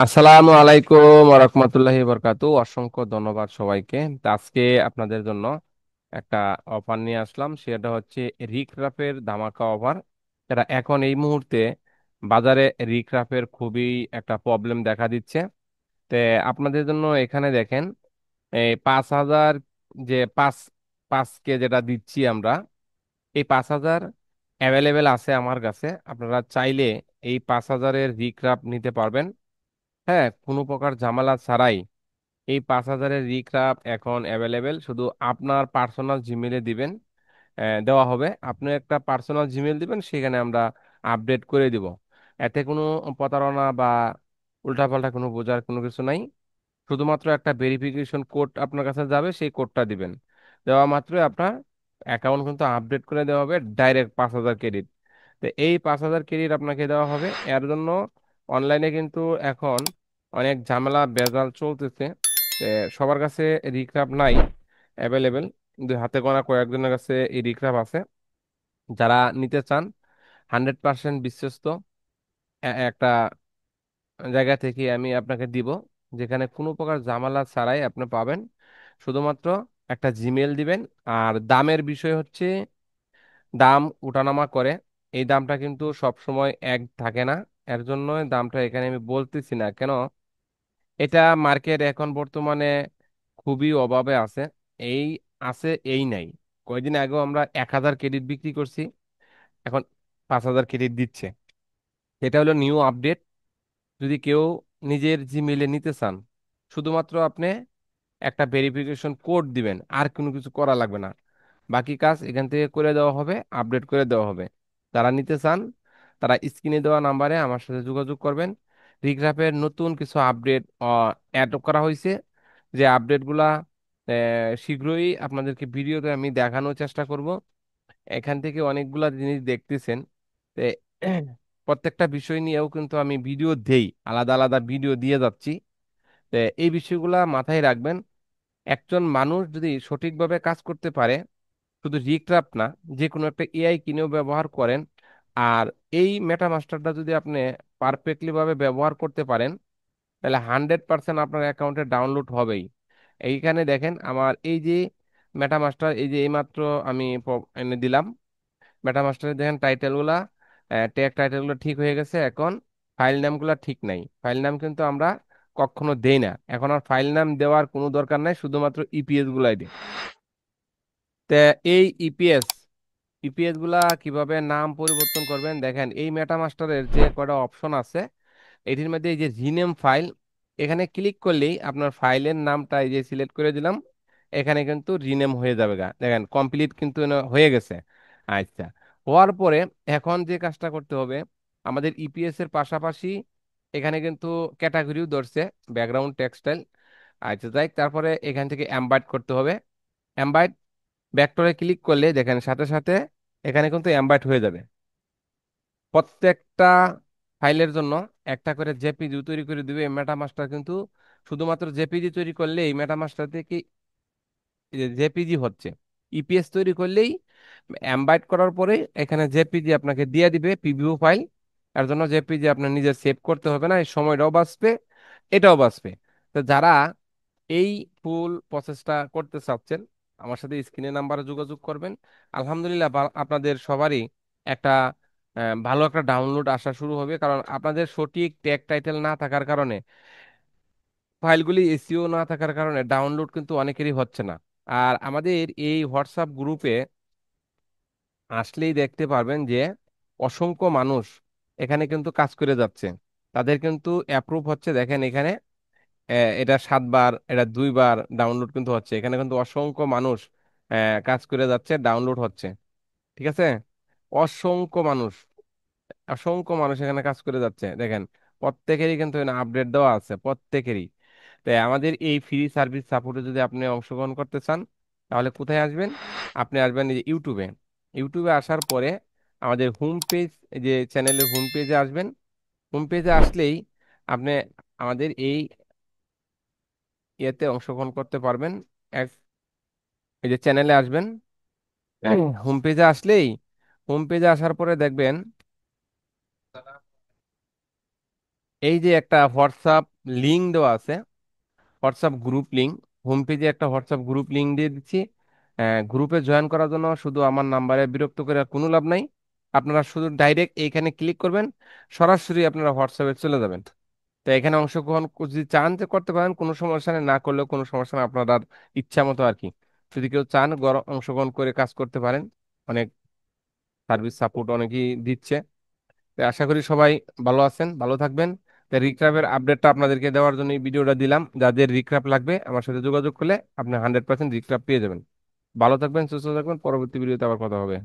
আসসালামু আলাইকুম ওরহমতুল্লাহি বরকাতু। অসংখ্য ধন্যবাদ সবাইকে। তা আজকে আপনাদের জন্য একটা অফার নিয়ে আসলাম, সেটা হচ্ছে রিকরাফের ধামাকা অফার। এটা এখন এই মুহূর্তে বাজারে রিকরাফের খুবই একটা প্রবলেম দেখা দিচ্ছে। তে আপনাদের জন্য এখানে দেখেন, এই 5,000 যে পাঁচ 5K যেটা দিচ্ছি আমরা, এই 5,000 অ্যাভেলেবেল আছে আমার কাছে। আপনারা চাইলে এই 5,000-এর রিকরাফ নিতে পারবেন। হ্যাঁ, কোনো প্রকার ঝামেলা ছাড়াই এই 5,000-এর রিক্রাপ এখন অ্যাভেলেবেল। শুধু আপনার পার্সোনাল জিমেলে দিবেন, দেওয়া হবে। আপনি একটা পার্সোনাল জিমেল দিবেন, সেখানে আমরা আপডেট করে দিব। এতে কোনো প্রতারণা বা উল্টাপাল্টা কোনো বোঝার কোনো কিছু নাই। শুধুমাত্র একটা ভেরিফিকেশন কোড আপনার কাছে যাবে, সেই কোডটা দিবেন। দেওয়া মাত্রই আপনার অ্যাকাউন্ট কিন্তু আপডেট করে দেওয়া হবে, ডাইরেক্ট 5,000 ক্রেডিট। তো এই 5,000 ক্রেডিট আপনাকে দেওয়া হবে। এর জন্য অনলাইনে কিন্তু এখন অনেক ঝামেলা ভেজাল চলতেছে। তো সবার কাছে রিক্রাপ নাই অ্যাভেলেবেল, কিন্তু হাতে গোনা কয়েকজনের কাছে এই রিক্রাপ আছে। যারা নিতে চান, 100% বিশ্বস্ত একটা জায়গা থেকে আমি আপনাকে দিব, যেখানে কোনো প্রকার ঝামেলা ছাড়াই আপনি পাবেন। শুধুমাত্র একটা জিমেল দিবেন। আর দামের বিষয় হচ্ছে, দাম উঠানামা করে। এই দামটা কিন্তু সব সময় এক থাকে না। এর জন্য দামটা এখানে আমি বলতেছি না কেন, এটা মার্কেট এখন বর্তমানে খুবই অভাবে আছে। এই আছে, এই নাই। কয়েকদিন আগেও আমরা 1,000 ক্রেডিট বিক্রি করছি, এখন 5,000 ক্রেডিট দিচ্ছে। এটা হলো নিউ আপডেট। যদি কেউ নিজের জিমেলে নিতে চান, শুধুমাত্র আপনি একটা ভেরিফিকেশন কোড দিবেন, আর কোনো কিছু করা লাগবে না। বাকি কাজ এখান থেকে করে দেওয়া হবে, আপডেট করে দেওয়া হবে। যারা নিতে চান, তারা স্ক্রিনে দেওয়া নাম্বারে আমার সাথে যোগাযোগ করবেন। রিগ্রাফের নতুন কিছু আপডেট অ্যাড করা হয়েছে, যে আপডেটগুলা শীঘ্রই আপনাদেরকে ভিডিওতে আমি দেখানোর চেষ্টা করব। এখান থেকে অনেকগুলা জিনিস দেখতেছেন। তে প্রত্যেকটা বিষয় নিয়েও কিন্তু আমি ভিডিও দেই, আলাদা আলাদা ভিডিও দিয়ে যাচ্ছি। তো এই বিষয়গুলা মাথায় রাখবেন। একজন মানুষ যদি সঠিকভাবে কাজ করতে পারে, শুধু রিক্রাফট না, যে কোনো একটা এআই কিনেও ব্যবহার করেন, আর এই মেটামাস্টারটা যদি আপনি পারফেক্টলি ভাবে ব্যবহার করতে পারেন, তাহলে 100% আপনার অ্যাকাউন্টে ডাউনলোড হবেই। এইখানে দেখেন আমার এই যে মেটামাস্টার, এই যে এইমাত্র আমি এনে দিলাম। মেটামাস্টারে দেখেন টাইটেলগুলা, ট্যাগ টাইটেলগুলো ঠিক হয়ে গেছে। এখন ফাইল নামগুলো ঠিক নাই। ফাইল নাম কিন্তু আমরা কখনো দেই না। এখন আর ফাইল নাম দেওয়ার কোনো দরকার নাই, শুধুমাত্র ইপিএস গুলাই দিই। তে এই ইপিএস গুলা কিভাবে নাম পরিবর্তন করবেন, দেখেন এই মেটামাস্টারের যে কয়টা অপশন আছে, এটির মধ্যে এই যে রিনেম ফাইল, এখানে ক্লিক করলেই আপনার ফাইলের নামটা এই যে সিলেক্ট করে দিলাম, এখানে কিন্তু রিনেম হয়ে যাবে। দেখেন কমপ্লিট কিন্তু হয়ে গেছে। আচ্ছা, হওয়ার পরে এখন যে কাজটা করতে হবে, আমাদের ইপিএস এর পাশাপাশি এখানে কিন্তু ক্যাটাগরিও ধরছে, ব্যাকগ্রাউন্ড টেক্সটাইল। আচ্ছা যাই, তারপরে এখান থেকে এমবাইড করতে হবে। এমবাইড ভেক্টরে ক্লিক করলে দেখেন সাথে সাথে এখানে কিন্তু এমবাইড হয়ে যাবে। প্রত্যেকটা ফাইলের জন্য একটা করে জেপিজি তৈরি করে দিবে মেটামাস্টার কিন্তু। শুধুমাত্র জেপিজি তৈরি করলে এই মেটামাস্টার থেকে জেপিজি হচ্ছে। ইপিএস তৈরি করলেই, এমবাইড করার পরে এখানে জেপিজি আপনাকে দিয়ে দিবে, পিভিও ফাইল। এর জন্য জেপিজি আপনার নিজে সেভ করতে হবে না, এই সময়টাও বাঁচবে, এটাও বাঁচবে। তো যারা এই ফুল প্রসেসটা করতে চাচ্ছেন, আমার সাথে স্ক্রিনে নাম্বারে যোগাযোগ করবেন। আলহামদুলিল্লাহ, আপনাদের সবারই একটা ভালো একটা ডাউনলোড আসা শুরু হবে, কারণ আপনাদের সঠিক ট্যাগ টাইটেল না থাকার কারণে, ফাইলগুলি এসইও না থাকার কারণে ডাউনলোড কিন্তু অনেকেরই হচ্ছে না। আর আমাদের এই হোয়াটসঅ্যাপ গ্রুপে আসলেই দেখতে পারবেন যে অসংখ্য মানুষ এখানে কিন্তু কাজ করে যাচ্ছে। তাদের কিন্তু অ্যাপ্রুভ হচ্ছে, দেখেন এখানে এটা 7 বার, এটা 2 বার ডাউনলোড কিন্তু হচ্ছে। এখানে কিন্তু অসংখ্য মানুষ কাজ করে যাচ্ছে, ডাউনলোড হচ্ছে। ঠিক আছে, অসংখ্য মানুষ, অসংখ্য মানুষ এখানে কাজ করে যাচ্ছে। দেখেন প্রত্যেকেরই কিন্তু আপডেট দেওয়া আছে, প্রত্যেকেরই। তাই আমাদের এই ফ্রি সার্ভিস সাপোর্টে যদি আপনি অংশগ্রহণ করতে চান, তাহলে কোথায় আসবেন? আপনি আসবেন এই যে ইউটিউবে। ইউটিউবে আসার পরে আমাদের হোম পেজ, যে চ্যানেলের হোম পেজে আসবেন। হোম পেজে আসলেই আপনি আমাদের এই ইয়েতে অংশগ্রহণ করতে পারবেন। এক, এই যে চ্যানেলে আসবেন, হোম পেজে আসলেই, হোম পেজে আসার পরে দেখবেন এই যে একটা হোয়াটসঅ্যাপ লিঙ্ক দেওয়া আছে, হোয়াটসঅ্যাপ গ্রুপ লিঙ্ক, হোম পেজে একটা হোয়াটসঅ্যাপ গ্রুপ লিঙ্ক দিয়ে দিচ্ছি। গ্রুপে জয়েন করার জন্য শুধু আমার নাম্বারে বিরক্ত করে আর কোনো লাভ নাই। আপনারা শুধু ডাইরেক্ট এইখানে ক্লিক করবেন, সরাসরি আপনারা হোয়াটসঅ্যাপে চলে যাবেন। তো এখানে অংশগ্রহণ যদি চান যে করতে পারেন, কোনো সমস্যা নেই, না করলেও কোনো সমস্যা নেই, আপনার আর ইচ্ছা মতো আর কি। যদি কেউ চান অংশগ্রহণ করে কাজ করতে পারেন, অনেক সার্ভিস সাপোর্ট অনেকেই দিচ্ছে। তো আশা করি সবাই ভালো আছেন, ভালো থাকবেন। রিক্রাফের আপডেটটা আপনাদেরকে দেওয়ার জন্য এই ভিডিওটা দিলাম। যাদের রিক্রাফ লাগবে আমার সাথে যোগাযোগ করলে আপনি 100% রিক্রাফ পেয়ে যাবেন। ভালো থাকবেন, সুস্থ থাকবেন, পরবর্তী ভিডিওতে আবার কথা হবে।